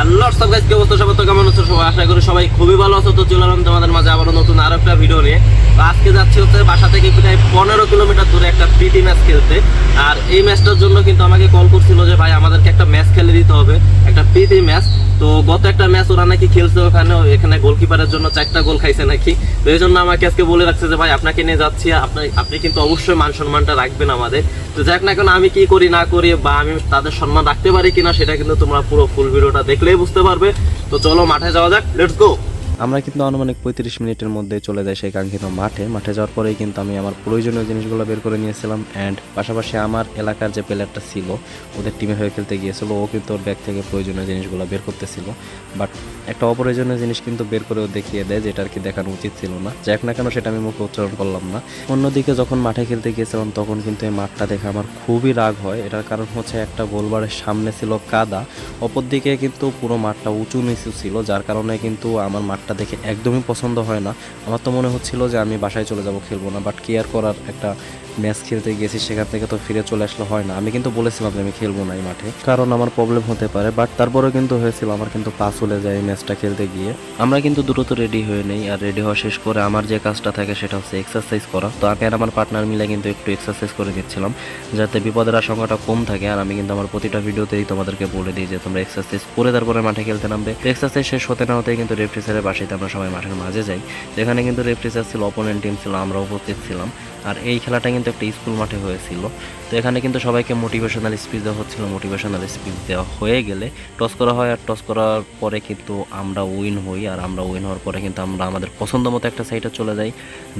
Hello সব guys, কি অবস্থা? সবার তো কেমন আছো সবাই? আশা করি সবাই খুবই ভালো আছো। তো চলে এলাম তোমাদের মাঝে আবার নতুন আরো একটা ভিডিও নিয়ে। তো আজকে যাচ্ছি হচ্ছে বাসা থেকে প্রায় 15 কিলোমিটার দূরে একটা প্রীতি ম্যাচ খেলতে। আর এই ম্যাচটার জন্য কিন্তু আমাকে কল করছিল যে ভাই আমাদেরকে একটা ম্যাচ খেলে দিতে হবে, একটা প্রীতি ম্যাচ। তো গত একটা ম্যাচ ওরা নাকি খেলছে, এখানে গোলকিপারের জন্য 4টা গোল খাইছে নাকি। তো এই জন্য আমাকে আজকে বলে রাখছে যে ভাই আপনাকে নিয়ে যাচ্ছি, আপনি কিন্তু অবশ্যই মান সম্মানটা রাখবেন আমাদের। তো যাক না কেন, আমি কি করি না করি বা আমি তাদের সম্মান রাখতে পারি কিনা সেটা কিন্তু তোমরা পুরো ফুল ভিডিওটা দেখলেই বুঝতে পারবে। তো চলো মাঠে যাওয়া যাক, লেটস গো। আমরা কিন্তু আনুমানিক 35 মিনিটের মধ্যে চলে যাই সেই কাঙ্ক্ষিত মাঠে যাওয়ার পরেই কিন্তু আমি আমার প্রয়োজনীয় জিনিসগুলো বের করে নিয়েছিলাম। অ্যান্ড পাশাপাশি আমার এলাকার যে প্লেয়ারটা ছিল ওদের টিমের হয়ে খেলতে গিয়েছিল, ও কিন্তু ওর ব্যাগ থেকে প্রয়োজনীয় জিনিসগুলো বের করতেছিল, বাট একটা অপ্রয়োজনীয় জিনিস কিন্তু বের করেও দেখিয়ে দেয়, যেটা আর কি দেখানো উচিত ছিল না। যাক না কেন, সেটা আমি মুখে উচ্চারণ করলাম না। অন্যদিকে যখন মাঠে খেলতে গিয়েছিলাম তখন কিন্তু এই মাঠটা দেখে আমার খুবই রাগ হয়। এটার কারণ হচ্ছে একটা গোলবারের সামনে ছিল কাদা, অপরদিকে কিন্তু পুরো মাঠটা উঁচু নিচু ছিল, যার কারণে কিন্তু আমার মাঠটা দেখে একদমই পছন্দ হয় না। আমার তো মনে হচ্ছিল যে আমি বাসায় চলে যাব, খেলবো না, বাট কি আর করার, একটা ম্যাচ খেলতে গিয়েছি, সেখান থেকে তো ফিরে চলে আসলে হয় না। আমি কিন্তু বলেছিলাম যে আমি খেলবো না এই মাঠে, কারণ আমার প্রবলেম হতে পারে, বাট তারপরেও কিন্তু হয়েছিল, আমার কিন্তু পা চলে যায় এই ম্যাচটা খেলতে গিয়ে। আমরা কিন্তু দ্রুত রেডি হয়ে নেই, আর রেডি হওয়া শেষ করে আমার যে কাজটা থাকে সেটা হচ্ছে এক্সারসাইজ করা। তো আমি আর আমার পার্টনার মিলে কিন্তু একটু এক্সারসাইজ করে দিচ্ছিলাম, যাতে বিপদের আশঙ্কাটা কম থাকে। আর আমি কিন্তু আমার প্রতিটা ভিডিওতেই তোমাদেরকে বলে দিই যে তোমরা এক্সারসাইজ করে তারপরে মাঠে খেলতে নামবে। এক্সারসাইজ শেষ হতে না হতেই কিন্তু রেফারি স্যারের বাসায় আমরা সবাই মাঠের মাঝে যাই, যেখানে কিন্তু রেফারি স্যার ছিল, অপোনেন্ট টিম ছিল, আমরা উপস্থিত ছিলাম। আর এই খেলাটা কিন্তু একটা স্কুল মাঠে হয়েছিল। তো এখানে কিন্তু সবাইকে মোটিভেশনাল স্পিচ দেওয়া হচ্ছিল। মোটিভেশনাল স্পিচ দেওয়া হয়ে গেলে টস করা হয়, আর টস করার পরে কিন্তু আমরা উইন হই। আর আমরা উইন হওয়ার পরে কিন্তু আমরা আমাদের পছন্দ মতো একটা সাইডে চলে যাই।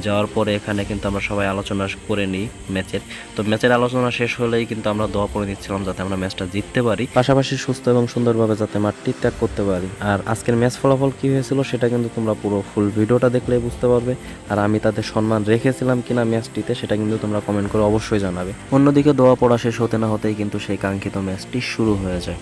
যাওয়ার পরে এখানে কিন্তু আমরা সবাই আলোচনা করে নিই ম্যাচের। তো ম্যাচের আলোচনা শেষ হলেই কিন্তু আমরা দোয়া করে দিচ্ছিলাম যাতে আমরা ম্যাচটা জিততে পারি, পাশাপাশি সুস্থ এবং সুন্দরভাবে যাতে মাঠটি ত্যাগ করতে পারি। আর আজকের ম্যাচ ফলাফল কী হয়েছিল সেটা কিন্তু তোমরা পুরো ফুল ভিডিওটা দেখলেই বুঝতে পারবে। আর আমি তাদের সম্মান রেখেছিলাম কিনা ম্যাচটিতে সেটা কিন্তু তোমরা কমেন্ট করে অবশ্যই জানাবে। অন্যদিকে দোয়া পড়া শেষ হতে না হতেই কিন্তু সেই কাঙ্ক্ষিত ম্যাচটি শুরু হয়ে যায়।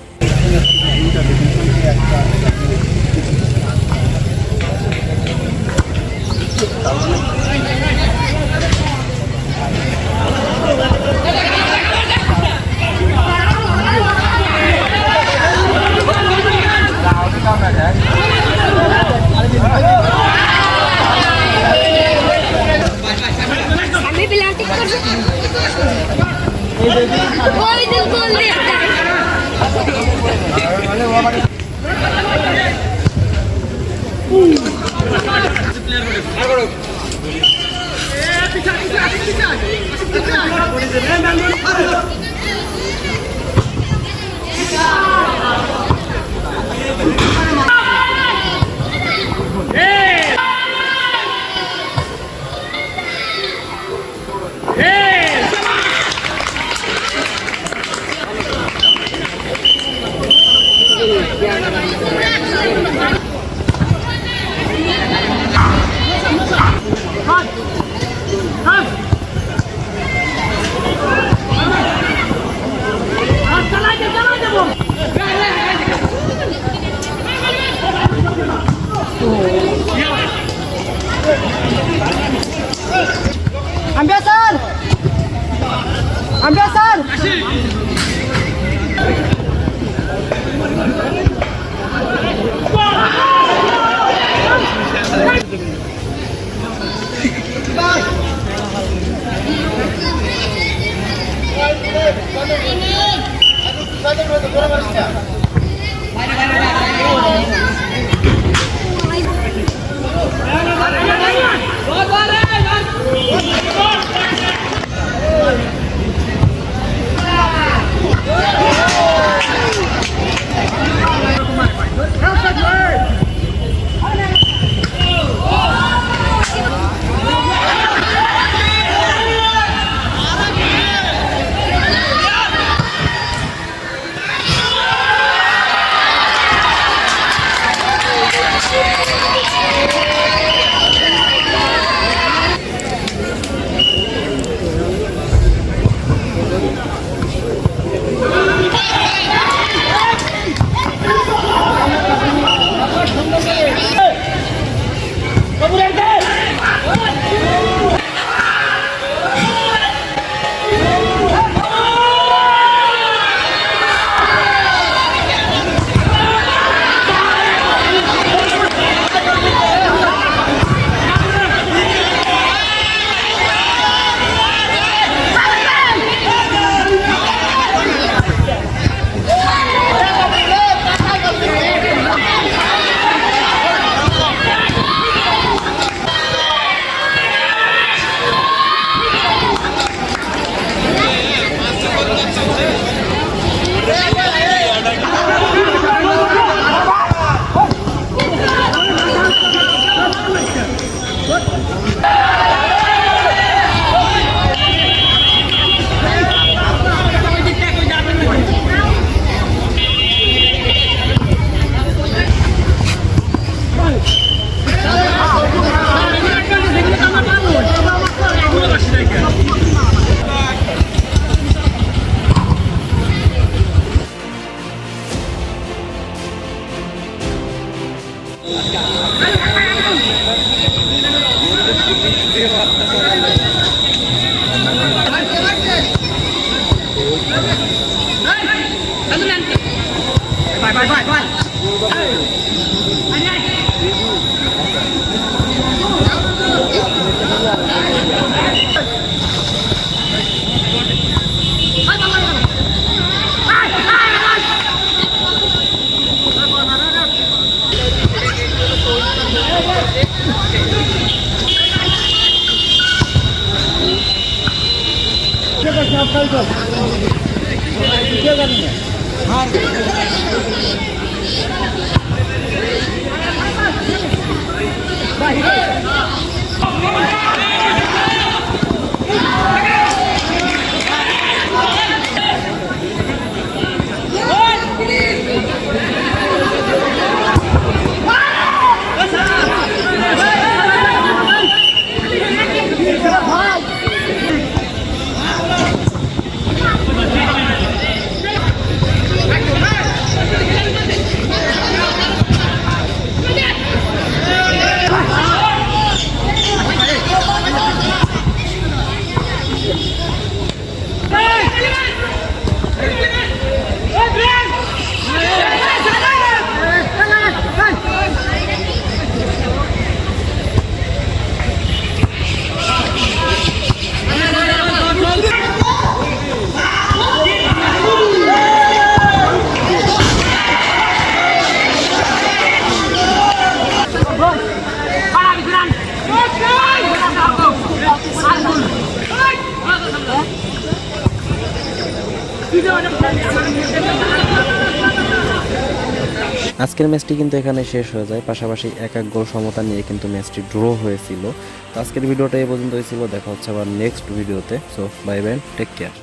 আজকের ম্যাচটি কিন্তু এখানে শেষ হয়ে যায়, পাশাপাশি 1-1 গোল সমতা নিয়ে কিন্তু ম্যাচটি ড্র হয়েছিল। তো আজকের ভিডিওটা এই পর্যন্তই ছিল, দেখা হচ্ছে আবার নেক্সট ভিডিওতে। So bye bye, take care.